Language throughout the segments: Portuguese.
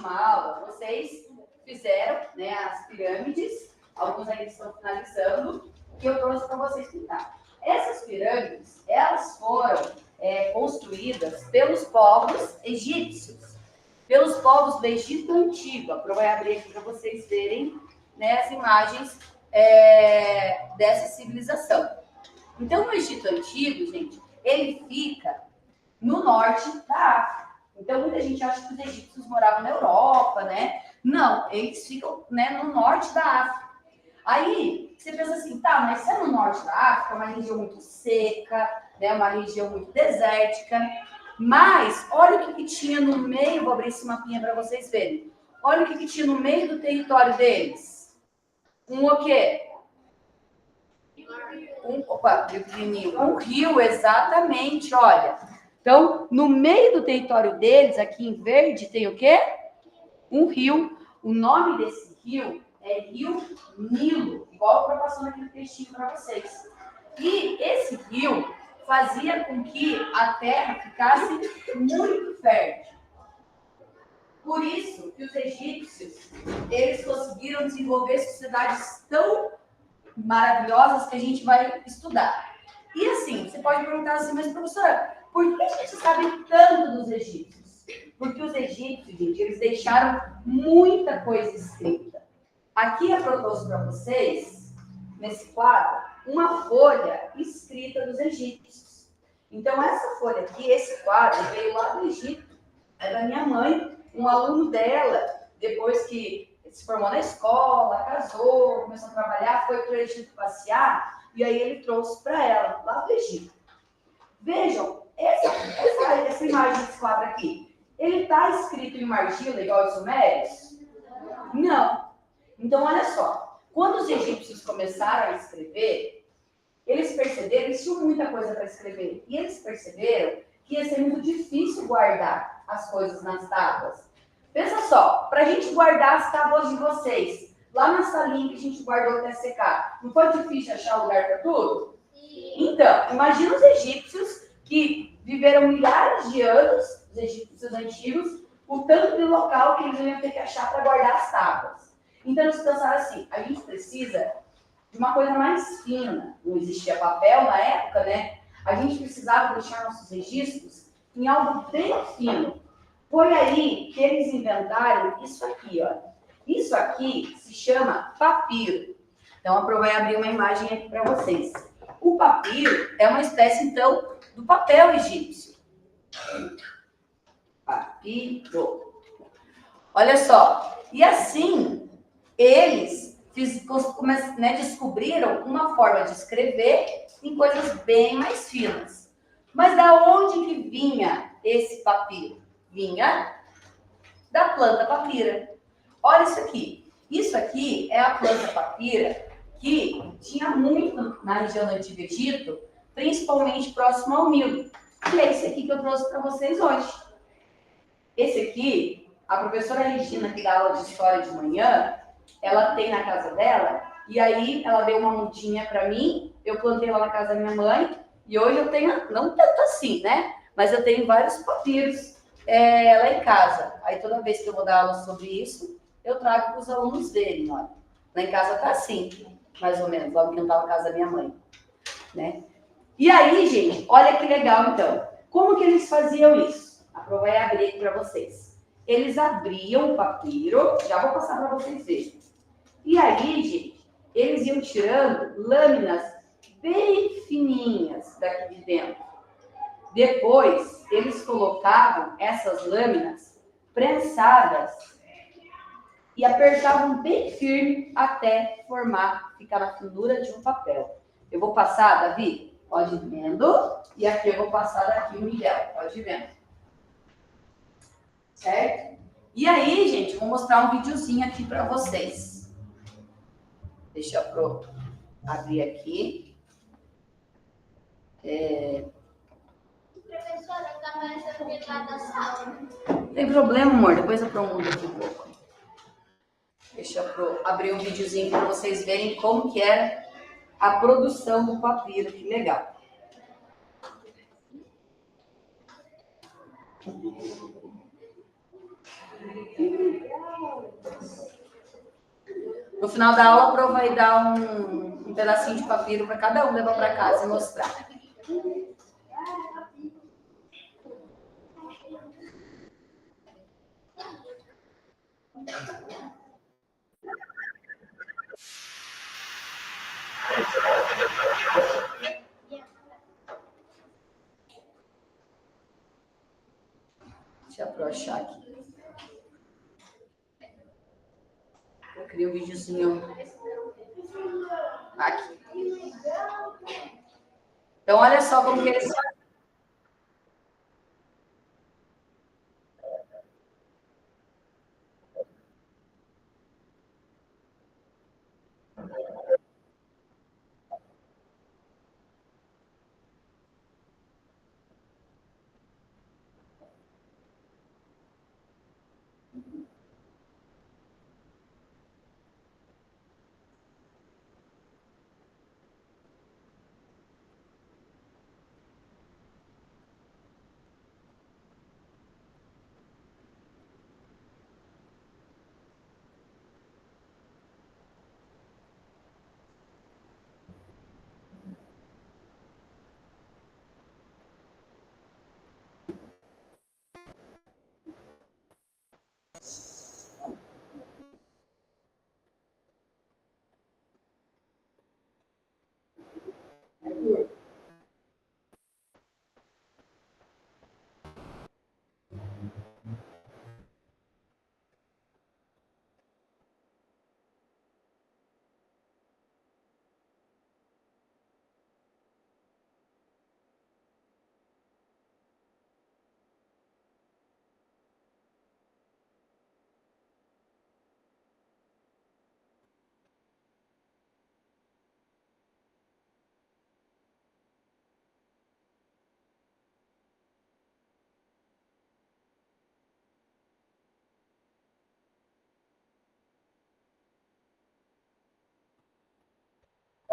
última aula, vocês fizeram, né, as pirâmides, alguns ainda estão finalizando, que eu trouxe para vocês pintar. Essas pirâmides, elas foram construídas pelos povos egípcios, pelos povos do Egito Antigo. Eu vou abrir aqui para vocês verem, né, as imagens dessa civilização. Então, no Egito Antigo, gente, ele fica no norte da África. Então, muita gente acha que os egípcios moravam na Europa, né? Não, eles ficam, né, no norte da África. Aí, você pensa assim, tá, mas se é no norte da África, uma região muito seca, né, uma região muito desértica, mas olha o que tinha no meio, vou abrir esse mapinha para vocês verem. Olha o que tinha no meio do território deles. O quê? Um rio, exatamente, olha. Então, no meio do território deles, aqui em verde, tem o quê? Um rio. O nome desse rio é Rio Nilo, igual eu passou naquele textinho para vocês. E esse rio fazia com que a terra ficasse muito fértil. Por isso que os egípcios, eles conseguiram desenvolver sociedades tão maravilhosas que a gente vai estudar. E assim, você pode perguntar assim, mas professora, por que a gente sabe tanto dos egípcios? Porque os egípcios, gente, eles deixaram muita coisa escrita. Aqui eu trouxe para vocês, nesse quadro, uma folha escrita dos egípcios. Então, essa folha aqui, esse quadro, veio lá do Egito. É da minha mãe, um aluno dela, depois que se formou na escola, casou, começou a trabalhar, foi para o Egito passear, e aí ele trouxe para ela, lá do Egito. Vejam, essa imagem desse quadro aqui, ele está escrito em argila igual os sumérios? Não. Então, olha só, quando os egípcios começaram a escrever, eles perceberam, eles tinham muita coisa para escrever, e eles perceberam que ia ser muito difícil guardar as coisas nas tábuas. Pensa só, para a gente guardar as tábuas de vocês, lá na salinha que a gente guardou até secar, não foi difícil achar lugar para tudo? Então, imagina os egípcios que viveram milhares de anos, os egípcios antigos, o tanto de local que eles iam ter que achar para guardar as tábuas. Então, eles pensaram assim, a gente precisa de uma coisa mais fina. Não existia papel na época, né? A gente precisava deixar nossos registros em algo bem fino. Foi aí que eles inventaram isso aqui, ó. Isso aqui se chama papiro. Então, a Pro vai abrir uma imagem aqui para vocês. O papiro é uma espécie, então, do papel egípcio. Papiro. Olha só. E assim, eles descobriram uma forma de escrever em coisas bem mais finas. Mas da onde que vinha esse papiro? Vinha da planta papira. Olha isso aqui. Isso aqui é a planta papira que tinha muito na região do Antigo Egito, principalmente próximo ao Nilo. E é esse aqui que eu trouxe para vocês hoje. Esse aqui, a professora Regina, que dá aula de história de manhã, ela tem na casa dela, e aí ela deu uma mudinha para mim, eu plantei lá na casa da minha mãe, e hoje eu tenho, não tanto assim, né? Mas eu tenho vários papiros lá em casa. Aí toda vez que eu vou dar aula sobre isso, eu trago para os alunos verem, olha. Lá em casa tá assim, mais ou menos, lá no quintal da casa da minha mãe, né? E aí, gente, olha que legal então. Como que eles faziam isso? A Pro vai abrir aqui para vocês. Eles abriam o papiro, já vou passar para vocês verem. E aí, gente, eles iam tirando lâminas bem fininhas daqui de dentro. Depois, eles colocavam essas lâminas prensadas e apertavam bem firme até ficar na finura de um papel. Eu vou passar, Davi, pode ir vendo. E aqui eu vou passar daqui o Miguel, pode ir vendo. Certo? E aí, gente, vou mostrar um videozinho aqui para vocês. Deixa eu abrir aqui. Professora, tá parecendo que tá na sala. Não tem problema, amor. Depois eu mudo aqui um pouco. Deixa eu abrir um videozinho para vocês verem como que era a produção do papiro. Que legal. No final da aula, a Pro vai dar um pedacinho de papiro para cada um levar para casa e mostrar. Deixa eu achar aqui. Eu criei um videozinho aqui. Então, olha só como que eles fazem.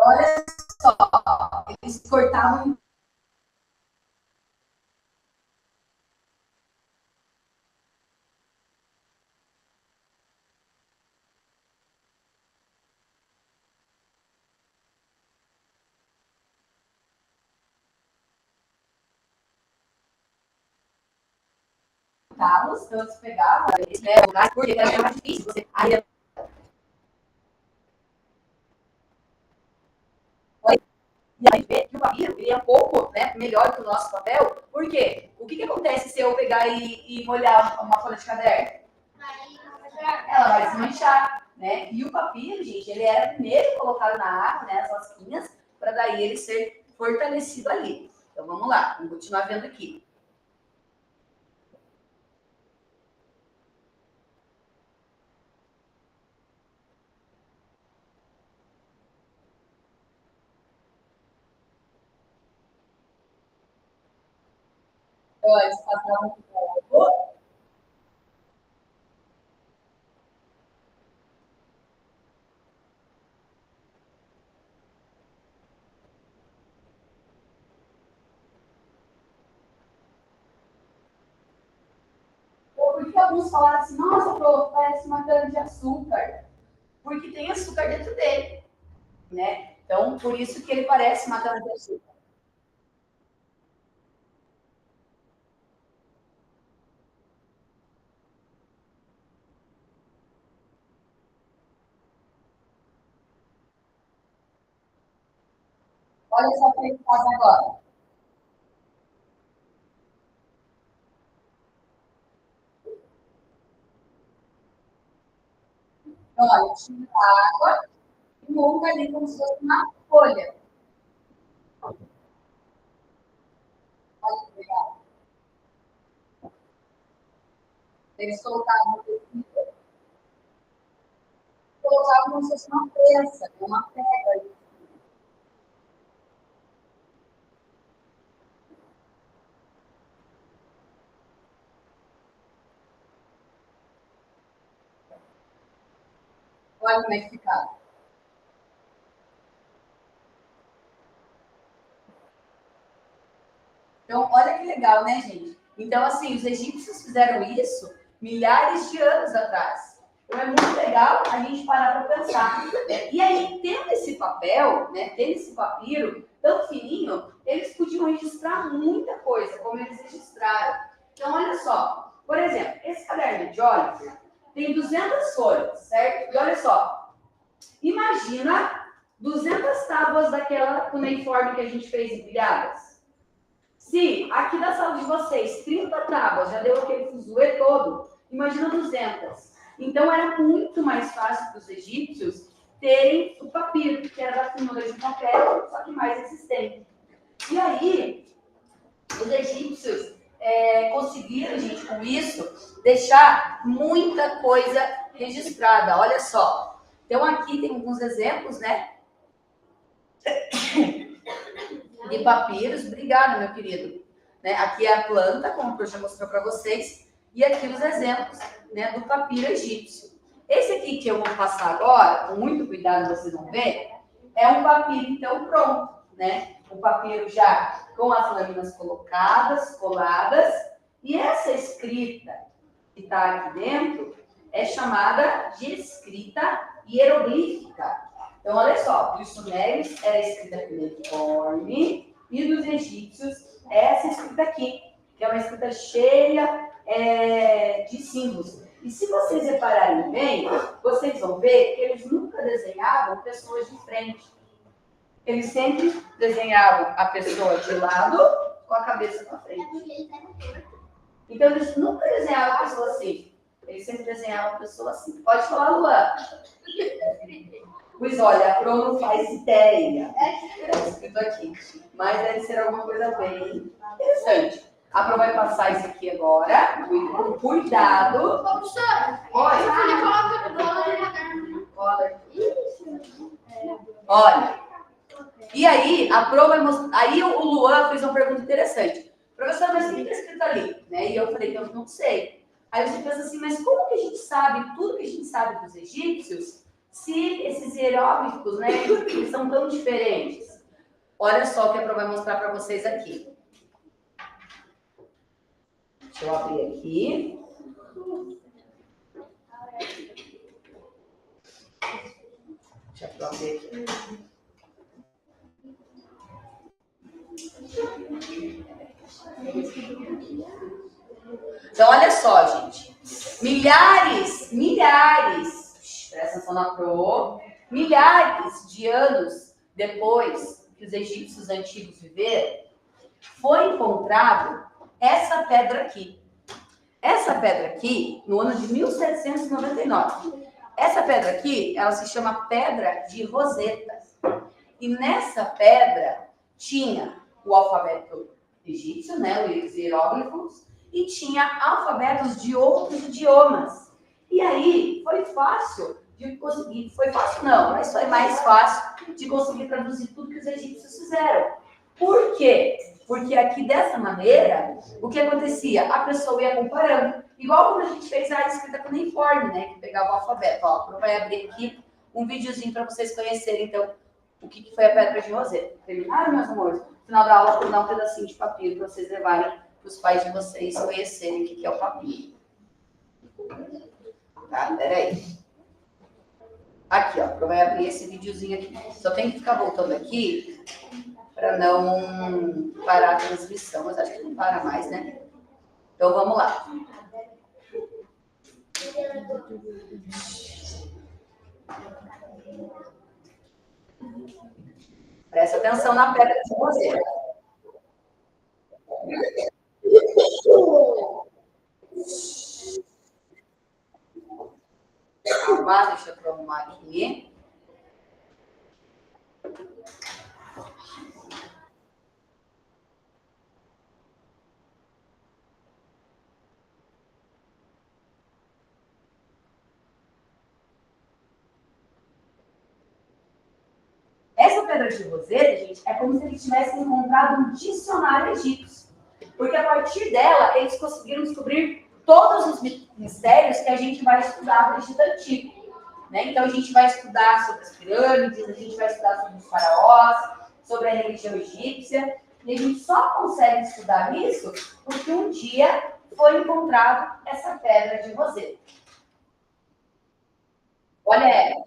Olha só, eles cortavam. Então eles pegavam, né, porque era mais difícil. Você, aí, e aí vê que o papiro ele é um pouco, né, melhor que o nosso papel. Por quê? O que, que acontece se eu pegar e molhar uma folha de caderno? Ela vai desmanchar, né? E o papiro, gente, ele era primeiro colocado na água, né, as lasquinhas, para daí ele ser fortalecido ali. Então vamos lá, vamos continuar vendo aqui. Pode passar um pouco. Por que alguns falaram assim, nossa, prof, parece uma cana de açúcar? Porque tem açúcar dentro dele, né? Então, por isso que ele parece uma cana de açúcar. Olha só o que ele faz agora. Então, olha, tira a água e monta ali como se fosse uma folha. Olha que legal. Eles colocavam o tecido, colocavam como se fosse uma peça, uma pedra. Olha como é que ficava. Então, olha que legal, né, gente? Então, assim, os egípcios fizeram isso milhares de anos atrás. Então é muito legal a gente parar para pensar. Né? E aí, tendo esse papel, né, tendo esse papiro tão fininho, eles podiam registrar muita coisa, como eles registraram. Então, olha só. Por exemplo, esse caderno de Oliver tem 200 folhas, certo? E olha só. Imagina 200 tábuas daquela cuneiforme que a gente fez em pilhadas. Se aqui da sala de vocês 30 tábuas já deu aquele fuzuê todo, imagina 200. Então era muito mais fácil para os egípcios terem o papiro, que era da finura de papel, só que mais resistente. E aí, os egípcios conseguiram, gente, com isso, deixar muita coisa registrada. Olha só. Então aqui tem alguns exemplos, né? De papiros. Obrigada, meu querido. Né? Aqui é a planta, como o professor mostrou para vocês, e aqui os exemplos, né, do papiro egípcio. Esse aqui que eu vou passar agora, com muito cuidado vocês vão ver, é um papiro, então, pronto, né? O papiro já com as lâminas colocadas, coladas, e essa escrita que está aqui dentro é chamada de escrita hieroglífica. Então, olha só, dos sumérios era a escrita cuneiforme e dos egípcios essa escrita aqui, que é uma escrita cheia de símbolos. E se vocês repararem bem, vocês vão ver que eles nunca desenhavam pessoas de frente. Eles sempre desenhavam a pessoa de lado com a cabeça para frente. Então, eles nunca desenhavam a pessoa assim. Eles sempre desenhavam a pessoa assim. Pode falar, Luan. Pois olha, a Pro não faz ideia. É escrito aqui. Mas deve ser alguma coisa bem interessante. A Pro vai passar isso aqui agora. Com cuidado. Olha. E aí, a Pro vai mostrar. Aí o Luan fez uma pergunta interessante. Professor, mas o que está escrito ali? Né? E eu falei que eu não sei. Aí você pensa assim, mas como que a gente sabe tudo que a gente sabe dos egípcios se esses hieróglifos, né, eles são tão diferentes? Olha só o que a Pro vai mostrar para vocês aqui. Deixa eu abrir aqui. Deixa eu abrir aqui. Então, olha só, gente. Milhares, presta atenção na Pro, milhares de anos depois que os egípcios antigos viveram, foi encontrado essa pedra aqui. Essa pedra aqui, no ano de 1799. Essa pedra aqui, ela se chama Pedra de Roseta. E nessa pedra tinha o alfabeto egípcio, né, os hieróglifos, e tinha alfabetos de outros idiomas. E aí foi fácil de conseguir, foi fácil não, mas foi mais fácil de conseguir traduzir tudo que os egípcios fizeram. Por quê? Porque aqui dessa maneira, o que acontecia? A pessoa ia comparando, igual quando a gente fez a escrita cuneiforme, né, que pegava o alfabeto. Ó, vai abrir aqui um videozinho para vocês conhecerem, então, o que foi a Pedra de Roseta. Terminaram, meus amores? No final da aula, vou dar um pedacinho de papiro para vocês levarem para os pais de vocês conhecerem o que é o papiro. Tá? Peraí. Aqui, ó. Vai abrir esse videozinho aqui. Só tem que ficar voltando aqui para não parar a transmissão. Mas acho que não para mais, né? Então, vamos lá. Presta atenção na Pedra de Roseta. Deixa eu arrumar aqui. Essa Pedra de Roseta, gente, é como se eles tivessem encontrado um dicionário egípcio. Porque a partir dela, eles conseguiram descobrir todos os mistérios que a gente vai estudar no Egito Antigo. Né? Então, a gente vai estudar sobre as pirâmides, a gente vai estudar sobre os faraós, sobre a religião egípcia. E a gente só consegue estudar isso porque um dia foi encontrado essa pedra de Roseta. Olha ela.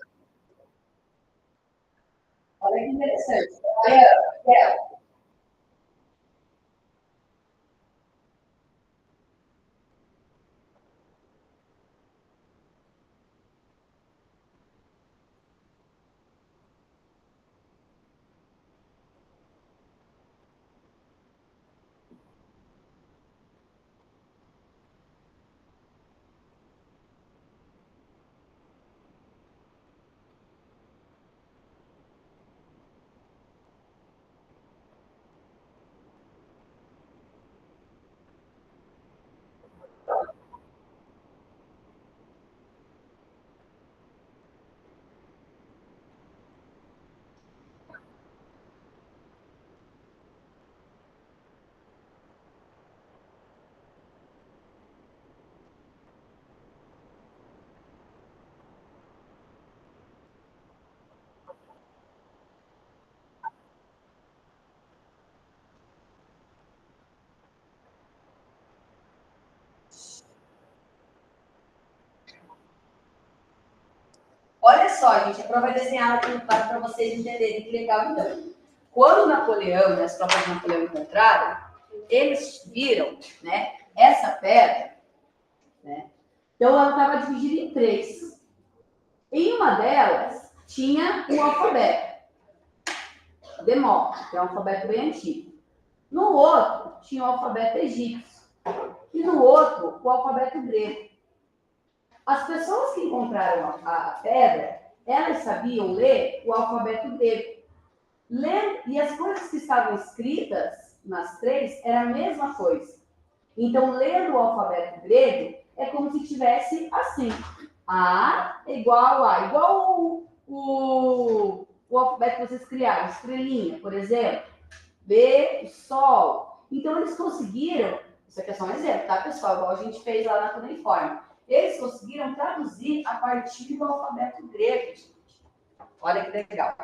Olha que interessante. Olha ela. Olha só, gente, a prova vai desenhar aqui no quadro para vocês entenderem que legal, então. Quando Napoleão e as tropas de Napoleão encontraram, eles viram, né, essa pedra, né? Então ela estava dividida em 3. Em uma delas tinha o alfabeto demócrito, que é um alfabeto bem antigo. No outro tinha o alfabeto egípcio e no outro o alfabeto grego. As pessoas que encontraram a pedra, elas sabiam ler o alfabeto grego. E as coisas que estavam escritas nas 3 era a mesma coisa. Então, lendo o alfabeto grego é como se tivesse assim. A é igual a, igual o alfabeto que vocês criaram, estrelinha, por exemplo. B, sol. Então, eles conseguiram, isso aqui é só um exemplo, tá, pessoal? Igual a gente fez lá na cuneiforme. Eles conseguiram traduzir a partir do alfabeto grego, gente. Olha que legal.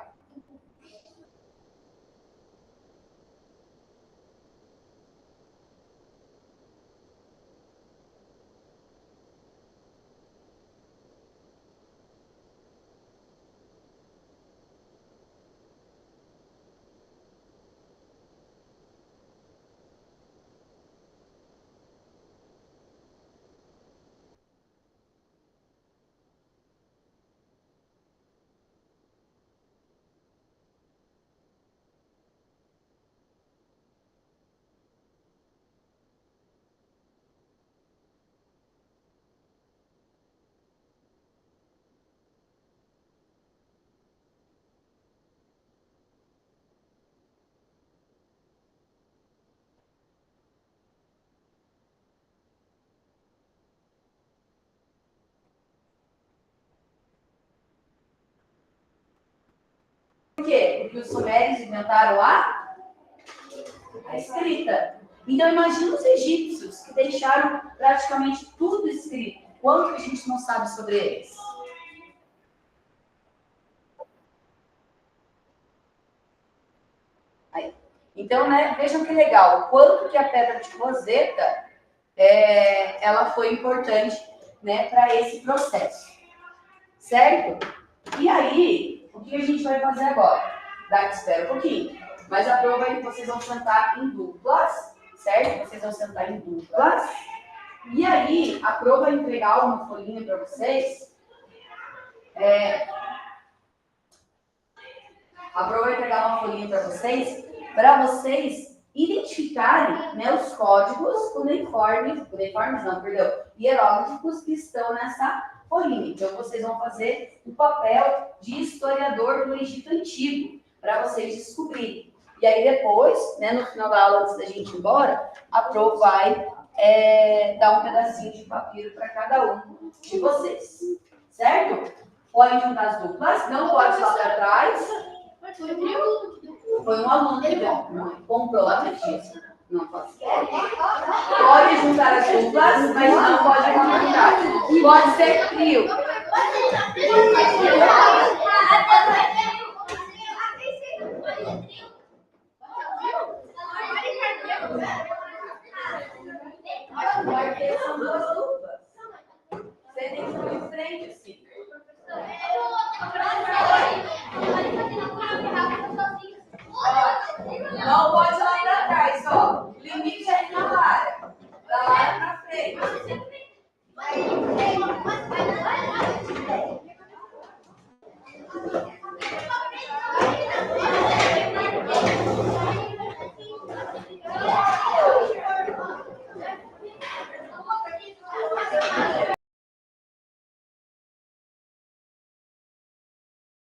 Por quê? Porque os sumérios inventaram a escrita. Então, imagina os egípcios, que deixaram praticamente tudo escrito. Quanto que a gente não sabe sobre eles? Aí. Então, né, vejam que legal. O quanto que a pedra de Roseta ela foi importante, né, para esse processo. Certo? E aí, o que a gente vai fazer agora? Espera um pouquinho. Mas a prova é que vocês vão sentar em duplas, certo? Vocês vão sentar em duplas. E aí, a prova vai entregar uma folhinha para vocês. A prova vai entregar uma folhinha para vocês identificarem, né, os códigos hieróglifos que estão nessa folhinha. Então, vocês vão fazer o papel de historiador do Egito Antigo, para vocês descobrirem. E aí, depois, né, no final da aula, antes da gente ir embora, a Pro vai dar um pedacinho de papiro para cada um de vocês. Certo? Podem juntar as duplas, não pode lá para trás. Foi um aluno que comprou lá no Egito. Não pode. Pode juntar as duplas, mas não pode juntar. Pode ser trio. são duas